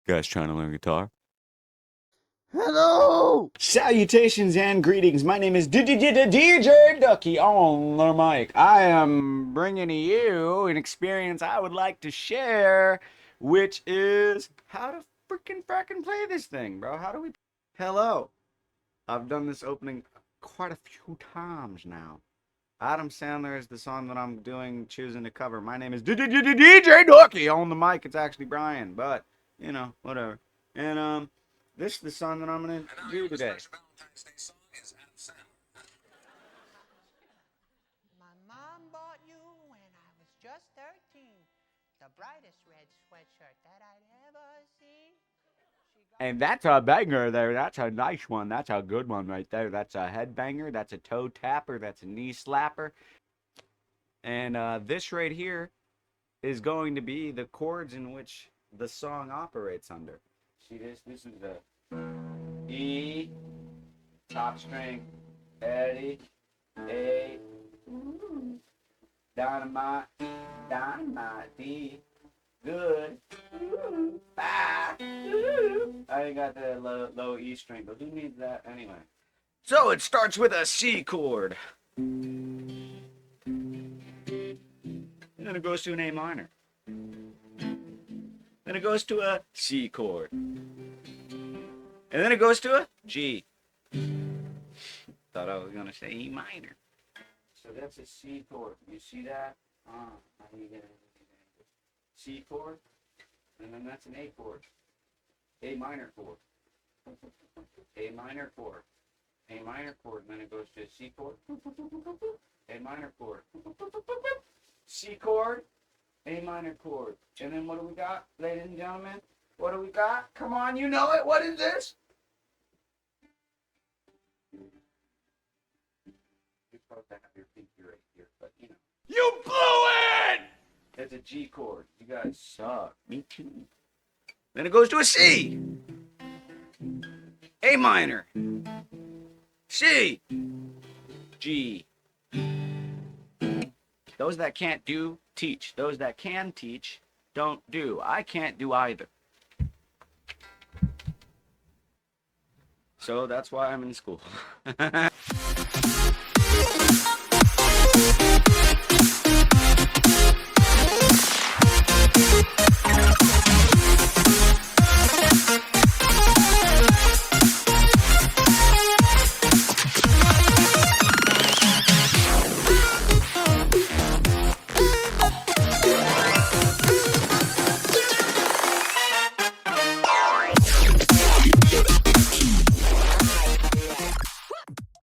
Guys trying to learn guitar? Hello! Salutations and greetings. My name is DJ Ducky on the mic. I am bringing you an experience I would like to share, which is how to freaking play this thing, bro. How do we... Hello. I've done this opening quite a few times now. Adam Sandler is the song that I'm choosing to cover. My name is DJ Ducky on the mic. It's actually Brian, but, you know, whatever. And, this is the song that I'm going to do today. Valentine's Day song is Adam Sandler. My mom bought you when I was just 13, the brightest red sweatshirt that I'd ever seen. And that's a banger there. That's a nice one. That's a good one right there. That's a headbanger. That's a toe tapper. That's a knee slapper. And this right here is going to be the chords in which the song operates under. See this? This is the E, top string, Eddie, A, dynamite, dynamite, D, good, ah, I ain't got the low E string, but who needs that anyway? So it starts with a C chord. And then it goes to an A minor. Then it goes to a C chord. And then it goes to a G. Thought I was going to say E minor. So that's a C chord. You see that? How do you get it? C chord. And then that's an A chord. A minor chord. A minor chord. A minor chord. And then it goes to a C chord. A minor chord. C chord. A minor chord. And then what do we got, ladies and gentlemen? What do we got? Come on, you know it. What is this? You're supposed to have your pinky right here, but you know. You blew it! That's a G chord. You guys suck. Me too. Then it goes to a C. A minor. C. G. Those that can't do, teach. Those that can teach, don't do. I can't do either. So that's why I'm in school.